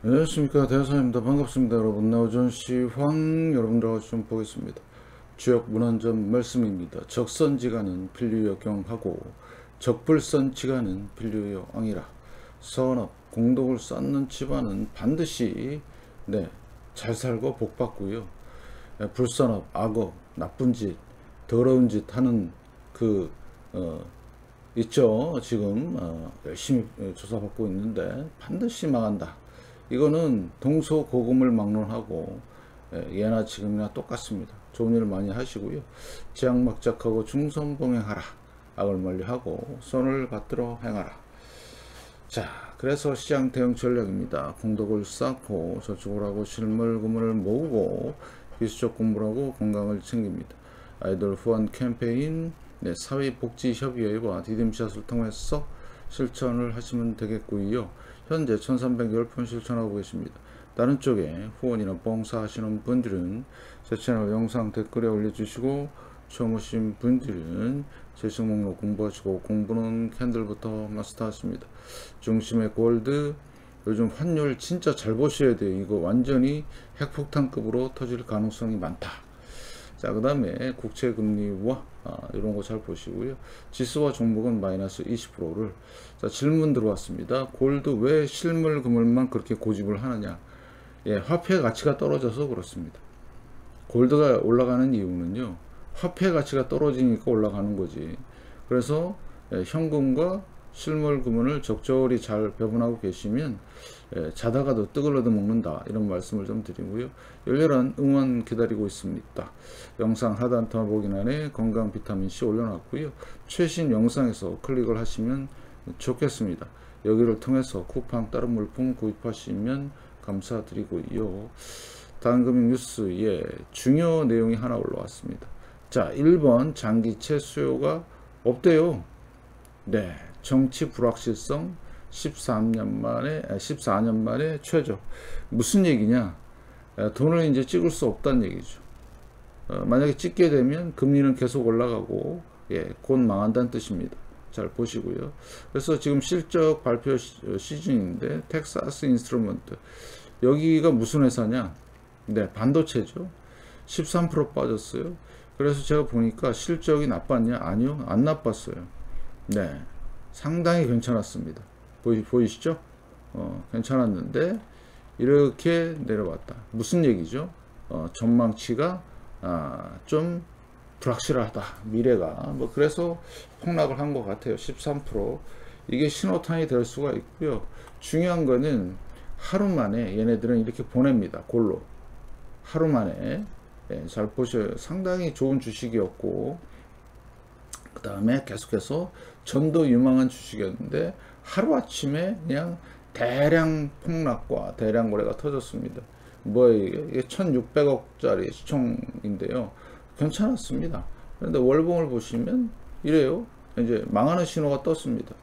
안녕하십니까, 대사입니다. 반갑습니다. 여러분. 나우전시황 여러분들하고 좀 보겠습니다. 주역 문헌점 말씀입니다. 적선지간은 필류여경하고 적불선지간은 필류여왕이라. 선업 공덕을 쌓는 집안은 반드시 잘 살고 복받고요. 불선업, 악업, 나쁜 짓, 더러운 짓 하는 있죠. 지금 열심히 조사받고 있는데 반드시 망한다. 이거는 동서고금을 막론하고 예나 지금이나 똑같습니다. 좋은 일을 많이 하시고요. 지향막작하고 중선봉행하라. 악을 멀리하고 선을 받들어 행하라. 자, 그래서 시장 대응 전략입니다. 공덕을 쌓고 저축을 하고 실물금을 모으고 비수적 공부를 하고 건강을 챙깁니다. 아이돌 후원 캠페인, 사회복지협의회와 디딤샷을 통해서 실천을 하시면 되겠고요. 현재 1310편 실천하고 계십니다. 다른 쪽에 후원이나 봉사 하시는 분들은 제 채널 영상 댓글에 올려주시고, 처음 오신 분들은 제식 목록 공부하시고, 공부는 캔들부터 마스터하십니다. 중심의 골드, 요즘 환율 진짜 잘 보셔야 돼요. 이거 완전히 핵폭탄급으로 터질 가능성이 많다. 자, 그 다음에 국채금리와 이런 거 잘 보시고요. 지수와 종목은 마이너스 20%를. 자, 질문 들어왔습니다. 골드 왜 실물 금을만 그렇게 고집을 하느냐? 화폐 가치가 떨어져서 그렇습니다. 골드가 올라가는 이유는요, 화폐 가치가 떨어지니까 올라가는 거지. 그래서 현금과 실물 금을 적절히 잘 배분하고 계시면 자다가도 떡을 얻어 먹는다, 이런 말씀을 좀 드리고요. 열렬한 응원 기다리고 있습니다. 영상 하단 더보기란에 건강 비타민C 올려놨고요. 최신 영상에서 클릭을 하시면 좋겠습니다. 여기를 통해서 쿠팡 다른 물품 구입하시면 감사드리고요. 다음 금융 뉴스에 중요 내용이 하나 올라왔습니다. 자, 1번 장기채 수요가 없대요. 정치 불확실성 14년 만에 최저. 무슨 얘기냐? 돈을 이제 찍을 수 없다는 얘기죠. 만약에 찍게 되면 금리는 계속 올라가고 곧 망한다는 뜻입니다. 잘 보시고요. 그래서 지금 실적 발표 시즌인데 텍사스 인스트루먼트, 여기가 무슨 회사냐? 반도체죠. 13% 빠졌어요. 그래서 제가 보니까 실적이 나빴냐? 아니요, 안 나빴어요. 상당히 괜찮았습니다. 보이시죠? 괜찮았는데 이렇게 내려왔다. 무슨 얘기죠? 전망치가 좀 불확실하다, 미래가. 그래서 폭락을 한 것 같아요. 13%. 이게 신호탄이 될 수가 있고요. 중요한 거는 하루 만에 얘네들은 이렇게 보냅니다. 골로 하루 만에. 잘 보셔요. 상당히 좋은 주식이었고, 그 다음에 계속해서 전도 유망한 주식이었는데 하루아침에 그냥 대량 폭락과 대량 거래가 터졌습니다. 이게 1600억짜리 시총인데요. 괜찮았습니다. 그런데 월봉을 보시면 이래요. 이제 망하는 신호가 떴습니다.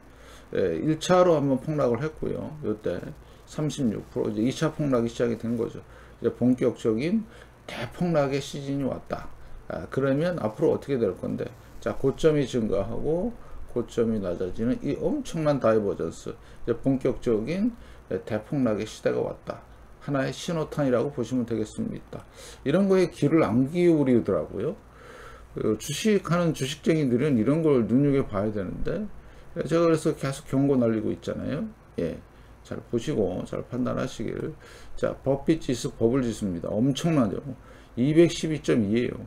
1차로 한번 폭락을 했고요. 이때 36%, 이제 2차 폭락이 시작이 된 거죠. 이제 본격적인 대폭락의 시즌이 왔다. 그러면 앞으로 어떻게 될 건데? 자, 고점이 증가하고 고점이 낮아지는 이 엄청난 다이버전스, 이제 본격적인 대폭락의 시대가 왔다. 하나의 신호탄이라고 보시면 되겠습니다. 이런 거에 귀를 안 기울이더라고요. 주식하는 주식쟁이들은 이런 걸 눈여겨봐야 되는데, 제가 그래서 계속 경고 날리고 있잖아요. 잘 보시고 잘 판단하시길. 자, 버핏 지수, 버블 지수입니다. 엄청나죠. 212.2예요.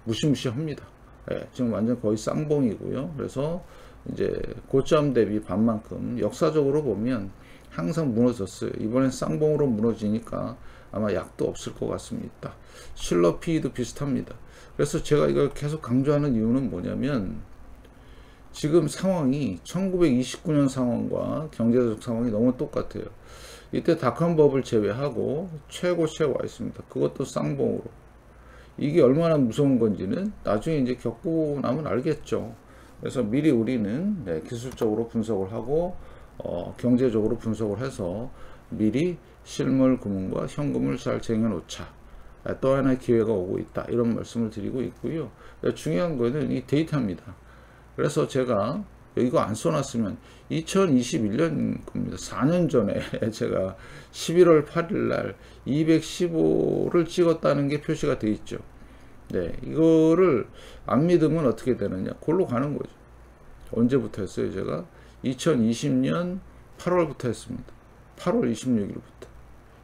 무시무시합니다. 지금 완전 거의 쌍봉이고요. 그래서 이제 고점 대비 반만큼 역사적으로 보면 항상 무너졌어요. 이번엔 쌍봉으로 무너지니까 아마 약도 없을 것 같습니다. 실러 PE도 비슷합니다. 그래서 제가 이걸 계속 강조하는 이유는 뭐냐면, 지금 상황이 1929년 상황과 경제적 상황이 너무 똑같아요. 이때 닷컴 버블 제외하고 최고치에 와 있습니다. 그것도 쌍봉으로. 이게 얼마나 무서운 건지는 나중에 이제 겪고 나면 알겠죠. 그래서 미리 우리는 기술적으로 분석을 하고 경제적으로 분석을 해서 미리 실물 금융과 현금을 잘 쟁여놓자. 또 하나의 기회가 오고 있다, 이런 말씀을 드리고 있고요. 중요한 거는 이 데이터입니다. 그래서 제가 이거 안 써놨으면 2021년 겁니다. 4년 전에 제가 11월 8일 날 215를 찍었다는 게 표시가 돼 있죠. 네, 이거를 안 믿으면 어떻게 되느냐? 그걸로 가는 거죠. 언제부터 했어요? 제가 2020년 8월부터 했습니다. 8월 26일부터.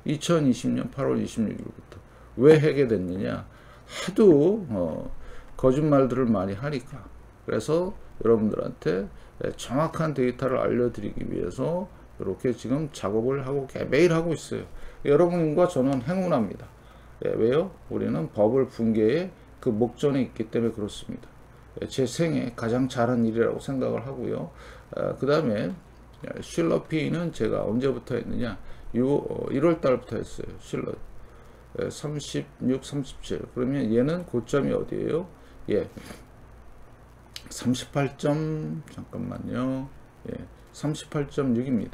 2020년 8월 26일부터. 왜 하게 됐느냐? 하도 거짓말들을 많이 하니까. 그래서 여러분들한테 정확한 데이터를 알려드리기 위해서 이렇게 지금 작업을 하고 매일 하고 있어요. 여러분과 저는 행운합니다. 왜요? 우리는 버블 붕괴의 그 목전에 있기 때문에 그렇습니다. 제 생에 가장 잘한 일이라고 생각을 하고요. 그 다음에 쉴러피는 제가 언제부터 했느냐? 1월 달부터 했어요. 쉴러 36, 37. 그러면 얘는 고점이 어디예요? 예, 38점 잠깐만요. 예, 38.6입니다.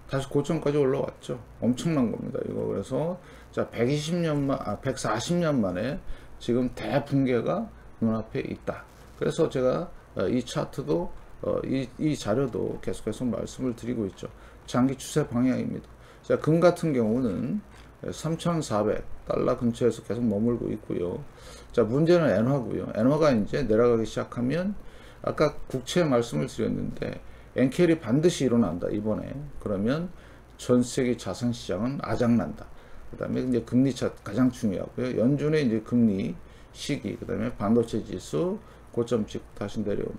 다시 고점까지 올라왔죠. 엄청난 겁니다. 이거 그래서 자 140년 만에 지금 대붕괴가 눈앞에 있다. 그래서 제가 이 차트도 이 자료도 계속해서 말씀을 드리고 있죠. 장기 추세 방향입니다. 자, 금 같은 경우는 3,400달러 근처에서 계속 머물고 있고요. 자, 문제는 엔화고요. 엔화가 이제 내려가기 시작하면 아까 국채 말씀을 드렸는데 엔켈이 반드시 일어난다 이번에. 그러면 전 세계 자산 시장은 아작난다. 그다음에 이제 금리 차트 가장 중요하고요. 연준의 이제 금리 시기, 그다음에 반도체 지수 고점 찍고 다시 내려오는.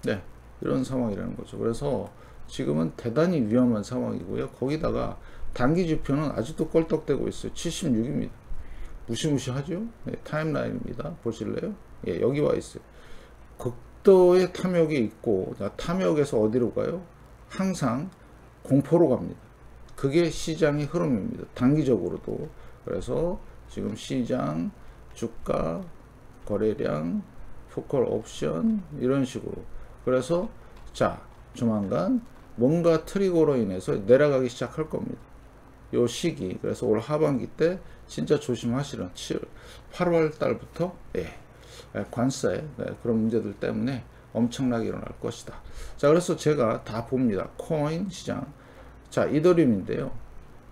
네, 이런 상황이라는 거죠. 그래서 지금은 대단히 위험한 상황이고요. 거기다가 단기 지표는 아직도 껄떡대고 있어요. 76입니다. 무시무시하죠? 네, 타임라인입니다. 보실래요? 예, 여기 와 있어요. 극도의 탐욕이 있고, 탐욕에서 어디로 가요? 항상 공포로 갑니다. 그게 시장의 흐름입니다. 단기적으로도. 그래서 지금 시장, 주가, 거래량, 포컬 옵션 이런 식으로. 그래서 자, 조만간 뭔가 트리거로 인해서 내려가기 시작할 겁니다. 요 시기. 그래서 올 하반기 때 진짜 조심하시는 8월 달부터 관세 그런 문제들 때문에 엄청나게 일어날 것이다. 자, 그래서 제가 다 봅니다. 코인 시장. 자, 이더리움인데요.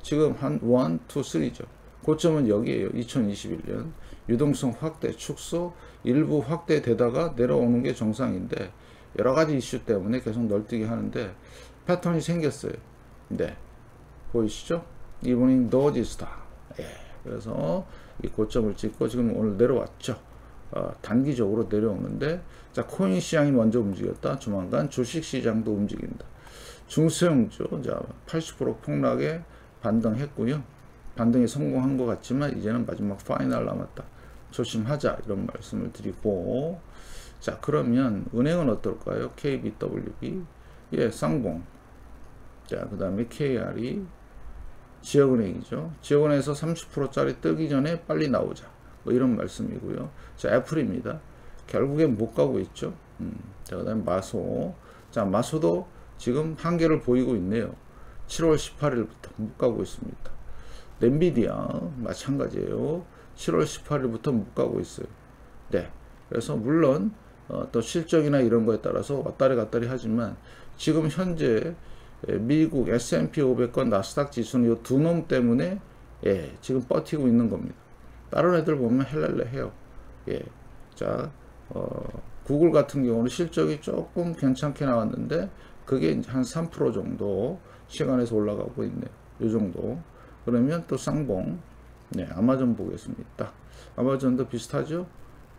지금 한 1, 2, 3죠. 고점은 여기에요. 2021년 유동성 확대, 축소, 일부 확대되다가 내려오는 게 정상인데 여러 가지 이슈 때문에 계속 널뛰기 하는데 패턴이 생겼어요. 네, 보이시죠? 이브닝 더지스타. 예, 그래서 이 고점을 찍고 지금 오늘 내려왔죠. 단기적으로 내려오는데, 자, 코인 시장이 먼저 움직였다. 조만간 주식 시장도 움직인다. 중소형주, 자, 80% 폭락에 반등했고요. 반등에 성공한 것 같지만 이제는 마지막 파이널 남았다. 조심하자 이런 말씀을 드리고, 자, 그러면 은행은 어떨까요? KBWB, 예, 쌍봉. 자, 그 다음에 KRE, 지역은행이죠. 지역은행에서 30%짜리 뜨기 전에 빨리 나오자. 뭐 이런 말씀이고요. 자, 애플입니다. 결국엔 못 가고 있죠. 자, 그 다음에 마소. 자, 마소도 지금 한계를 보이고 있네요. 7월 18일부터 못 가고 있습니다. 엔비디아 마찬가지예요. 7월 18일부터 못 가고 있어요. 네. 그래서 물론 또 실적이나 이런 거에 따라서 왔다리 갔다리 하지만 지금 현재 미국 S&P 500과 나스닥 지수는 이 두 놈 때문에 지금 버티고 있는 겁니다. 다른 애들 보면 헬렐레 해요. 예. 자, 구글 같은 경우는 실적이 조금 괜찮게 나왔는데 그게 한 3% 정도 시간에서 올라가고 있네요. 이 정도. 그러면 또 쌍봉. 네, 아마존 보겠습니다. 아마존도 비슷하죠?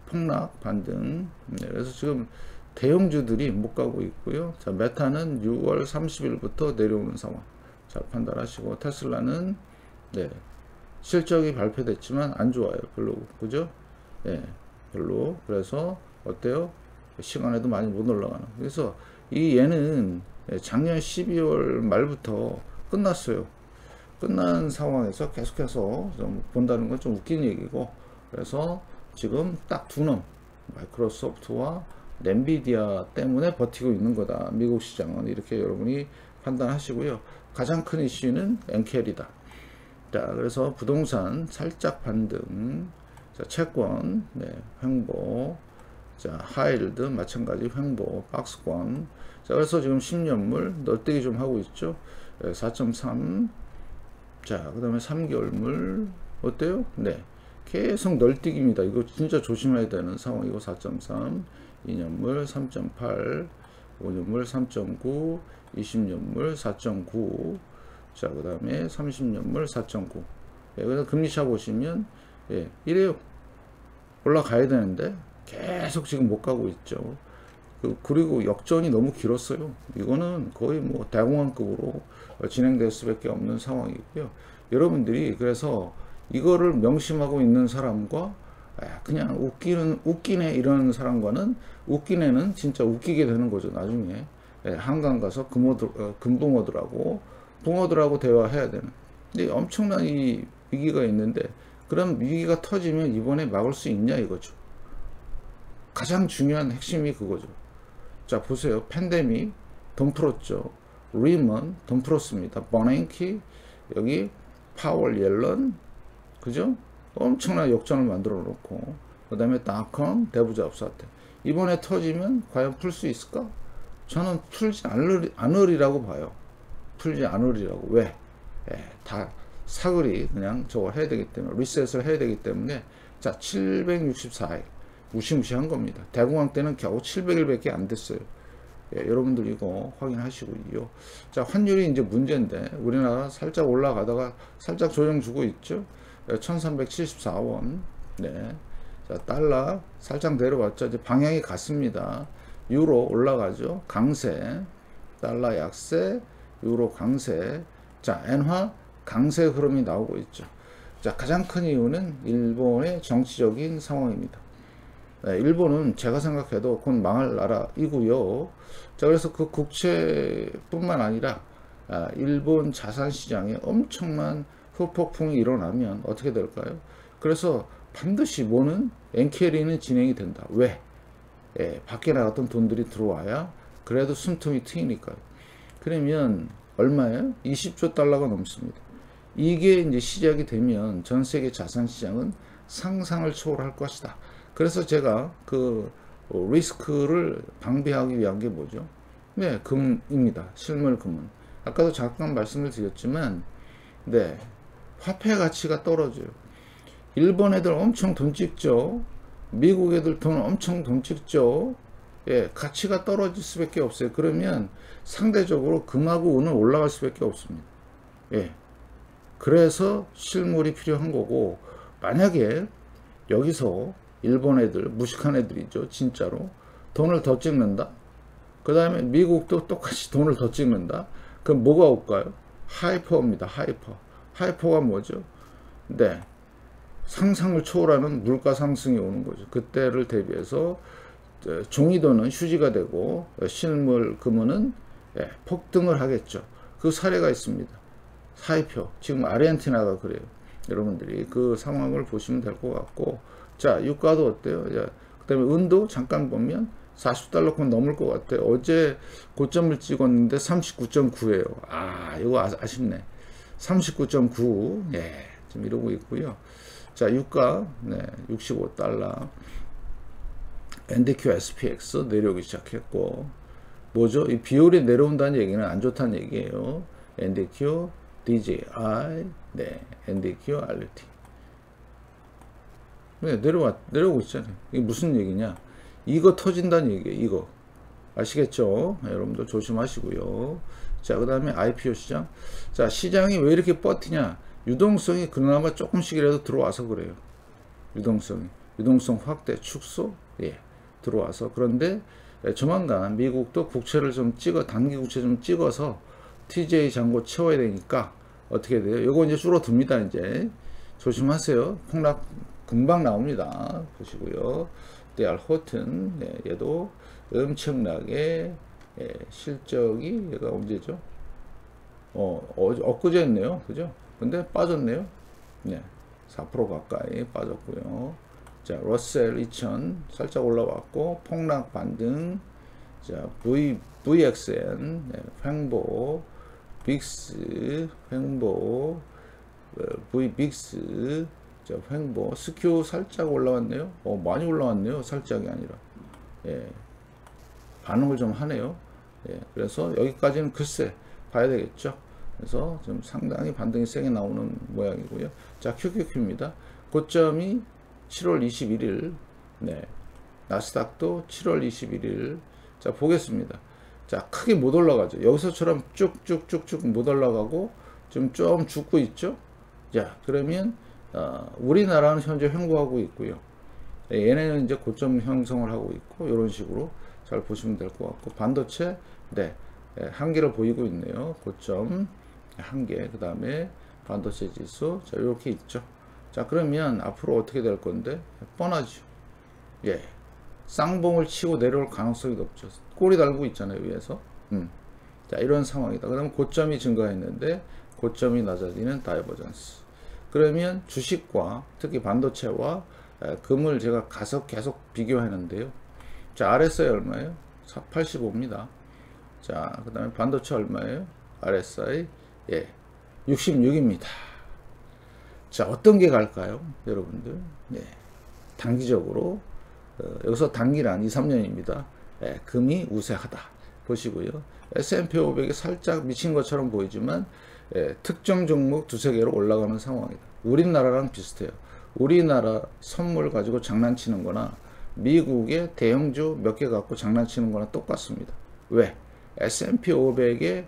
폭락, 반등. 네, 그래서 지금 대형주들이 못 가고 있고요. 자, 메타는 6월 30일부터 내려오는 상황. 잘 판단하시고, 테슬라는, 네, 실적이 발표됐지만 안 좋아요. 별로. 그죠? 예, 별로. 그래서, 어때요? 시간에도 많이 못 올라가는. 그래서, 얘는 작년 12월 말부터 끝났어요. 끝난 상황에서 계속해서 좀 본다는 건 좀 웃긴 얘기고, 그래서 지금 딱 두 놈, 마이크로소프트와 엔비디아 때문에 버티고 있는 거다. 미국 시장은 이렇게 여러분이 판단하시고요. 가장 큰 이슈는 엔켈이다. 자, 그래서 부동산 살짝 반등, 자, 채권, 네, 횡보, 자, 하이힐드 마찬가지 횡보 박스권. 자, 그래서 지금 10년물 널뛰기 좀 하고 있죠. 4.3. 자, 그 다음에 3개월물 어때요? 네, 계속 널뛰기입니다. 이거 진짜 조심해야 되는 상황이고 4.3, 2년물 3.8, 5년물 3.9, 20년물 4.9. 자, 그 다음에 30년물 4.9. 예, 그래서 금리차 보시면 예, 이래요. 올라가야 되는데 계속 지금 못 가고 있죠. 그리고 역전이 너무 길었어요. 이거는 거의 뭐 대공황급으로 진행될 수밖에 없는 상황이고요. 여러분들이 그래서 이거를 명심하고 있는 사람과 그냥 웃기네 이런 사람과는, 웃기네는 진짜 웃기게 되는 거죠. 나중에 한강 가서 금붕어들하고 붕어들하고 대화해야 되는. 근데 엄청난 이 위기가 있는데, 그럼 위기가 터지면 이번에 막을 수 있냐 이거죠. 가장 중요한 핵심이 그거죠. 자, 보세요. 팬데믹 돈 풀었죠. 리먼 돈 풀었습니다. 버냉키, 여기 파월 옐런, 그죠? 엄청난 역전을 만들어 놓고, 그 다음에 닷컴 대부잡 사태. 이번에 터지면 과연 풀 수 있을까? 저는 풀지 않으리라고 봐요. 풀지 않으리라고. 왜? 다 사거리 그냥 저거 해야 되기 때문에, 리셋을 해야 되기 때문에. 자, 764일 무시무시한 겁니다. 대공황 때는 겨우 700일밖에 안 됐어요. 예, 여러분들 이거 확인하시고요. 자, 환율이 이제 문제인데 우리나라 살짝 올라가다가 살짝 조정 주고 있죠. 1374원. 네. 자, 달러 살짝 내려왔죠. 이제 방향이 같습니다. 유로 올라가죠. 강세, 달러 약세, 유로 강세. 자, 엔화 강세 흐름이 나오고 있죠. 자, 가장 큰 이유는 일본의 정치적인 상황입니다. 네, 일본은 제가 생각해도 곧 망할 나라이고요. 자, 그래서 그 국채뿐만 아니라 일본 자산시장에 엄청난 후폭풍이 일어나면 어떻게 될까요? 그래서 반드시 뭐는 엔캐리는 진행이 된다. 왜? 밖에 나갔던 돈들이 들어와야 그래도 숨통이 트이니까요. 그러면 얼마예요? 20조 달러가 넘습니다. 이게 이제 시작이 되면 전 세계 자산시장은 상상을 초월할 것이다. 그래서 제가 그 리스크를 방비하기 위한 게 뭐죠? 네, 금입니다. 실물 금은. 아까도 잠깐 말씀을 드렸지만, 네, 화폐 가치가 떨어져요. 일본 애들 엄청 돈 찍죠. 미국 애들 돈 엄청 돈 찍죠. 예, 가치가 떨어질 수밖에 없어요. 그러면 상대적으로 금하고 은은 올라갈 수밖에 없습니다. 예, 그래서 실물이 필요한 거고, 만약에 여기서 일본 애들, 무식한 애들이죠. 진짜로. 돈을 더 찍는다. 그 다음에 미국도 똑같이 돈을 더 찍는다. 그럼 뭐가 올까요? 하이퍼입니다. 하이퍼. 하이퍼가 뭐죠? 네, 상상을 초월하는 물가 상승이 오는 거죠. 그때를 대비해서 종이돈은 휴지가 되고 실물 금은 폭등을 하겠죠. 그 사례가 있습니다. 하이퍼. 지금 아르헨티나가 그래요. 여러분들이 그 상황을 보시면 될 것 같고, 자, 유가도 어때요? 그 다음에 은도 잠깐 보면 40달러권 넘을 것 같아요. 어제 고점을 찍었는데 39.9예요. 아, 이거 아쉽네. 39.9. 예, 지금 이러고 있고요. 자, 유가, 네, 65달러. NDQ SPX 내려오기 시작했고, 뭐죠? 이 비율이 내려온다는 얘기는 안 좋다는 얘기예요. NDQ, DJI, 네, NDQ, RT. 네, 내려오고 있잖아요. 이게 무슨 얘기냐? 이거 터진다는 얘기예요. 이거. 아시겠죠? 네, 여러분들 조심하시고요. 자, 그 다음에 IPO 시장. 자, 시장이 왜 이렇게 버티냐? 유동성이 그나마 조금씩이라도 들어와서 그래요. 유동성 확대, 축소, 예, 들어와서. 그런데 조만간 미국도 국채를 좀 단기 국채 좀 찍어서 TJ 잔고 채워야 되니까 어떻게 돼요? 요거 이제 줄어듭니다. 이제 조심하세요. 폭락 금방 나옵니다. 보시고요. DR 호튼, 네, 얘도 엄청나게 실적이 얘가 언제죠? 엊그제였네요. 그죠? 근데 빠졌네요. 네, 4% 가까이 빠졌고요. 자, 러셀 2000 살짝 올라왔고 폭락 반등. 자, VXN, 네, 횡보, 빅스, 횡보, VBIX, 자, 횡보, 스큐 살짝 올라왔네요. 많이 올라왔네요. 살짝이 아니라. 예, 반응을 좀 하네요. 예, 그래서 여기까지는 글쎄 봐야 되겠죠. 그래서 좀 상당히 반등이 세게 나오는 모양이고요. 자, QQQ입니다. 고점이 7월 21일, 네, 나스닥도 7월 21일. 자, 보겠습니다. 자, 크게 못 올라가죠. 여기서처럼 쭉쭉쭉쭉 못 올라가고 좀 죽고 있죠. 자, 그러면 우리나라는 현재 횡보하고 있고요. 얘네는 이제 고점 형성을 하고 있고, 이런 식으로 잘 보시면 될 것 같고, 반도체, 네, 한계를 보이고 있네요. 고점 한계, 그 다음에 반도체 지수, 자, 이렇게 있죠. 자, 그러면 앞으로 어떻게 될 건데? 뻔하죠. 예, 쌍봉을 치고 내려올 가능성이 높죠. 꼬리 달고 있잖아요, 위에서. 자, 이런 상황이다. 그러면 고점이 증가했는데 고점이 낮아지는 다이버전스. 그러면 주식과 특히 반도체와 금을 제가 계속 비교하는데요. 자, RSI 얼마예요? 85입니다. 자, 그 다음에 반도체 얼마예요? RSI, 예, 66입니다. 자, 어떤 게 갈까요, 여러분들? 네, 단기적으로 여기서 단기란 2, 3년입니다. 예, 금이 우세하다 보시고요. S&P 500이 살짝 미친 것처럼 보이지만 특정 종목 두세 개로 올라가는 상황이다. 우리나라랑 비슷해요. 우리나라 선물 가지고 장난치는 거나 미국의 대형주 몇 개 갖고 장난치는 거나 똑같습니다. 왜? S&P 500의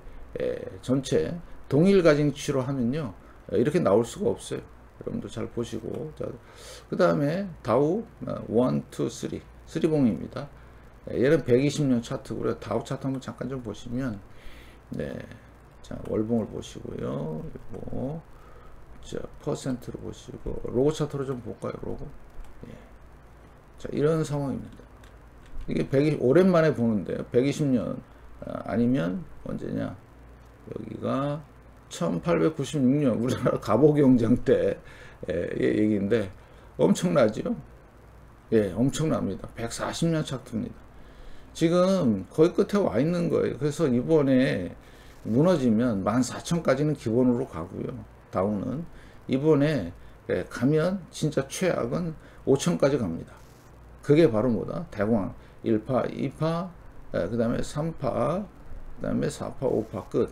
전체 동일 가중치로 하면요, 이렇게 나올 수가 없어요. 여러분들 잘 보시고. 자, 그 다음에 다우 1, 2, 3 3봉입니다. 얘는 120년 차트고요. 다우 차트 한번 잠깐 좀 보시면, 네, 자, 월봉을 보시고요. 그리고 자, 퍼센트로 보시고, 로고 차트로 좀 볼까요? 로고. 예. 자, 이런 상황입니다. 이게 오랜만에 보는데요. 120년 아니면 언제냐? 여기가 1896년 우리나라 갑오경쟁 때 얘기인데 엄청나죠? 예, 엄청납니다. 140년 차트입니다. 지금 거의 끝에 와 있는 거예요. 그래서 이번에 무너지면 14,000까지는 기본으로 가고요. 다우는 이번에 가면 진짜 최악은 5,000까지 갑니다. 그게 바로 뭐다? 대공황 1파, 2파, 그 다음에 3파, 그 다음에 4파, 5파 끝.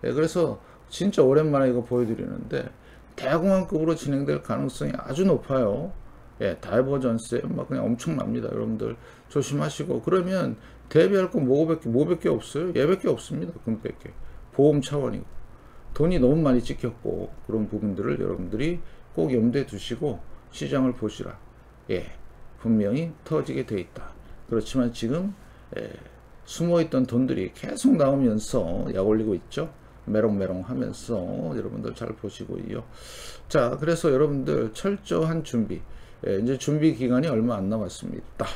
그래서 진짜 오랜만에 이거 보여드리는데 대공황급으로 진행될 가능성이 아주 높아요. 예, 다이버전스에 막 그냥 엄청납니다. 여러분들 조심하시고. 그러면 대비할 거 뭐밖에 없어요? 얘밖에 없습니다. 금밖에. 보험 차원이고 돈이 너무 많이 찍혔고, 그런 부분들을 여러분들이 꼭 염두에 두시고 시장을 보시라. 예, 분명히 터지게 돼 있다. 그렇지만 지금 숨어있던 돈들이 계속 나오면서 약 올리고 있죠. 메롱메롱 하면서 여러분들 잘 보시고요. 자, 그래서 여러분들 철저한 준비. 이제 준비 기간이 얼마 안 남았습니다.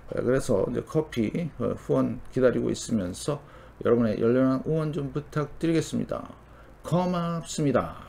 그래서 이제 커피 후원 기다리고 있으면서 여러분의 열렬한 응원 좀 부탁드리겠습니다. 고맙습니다.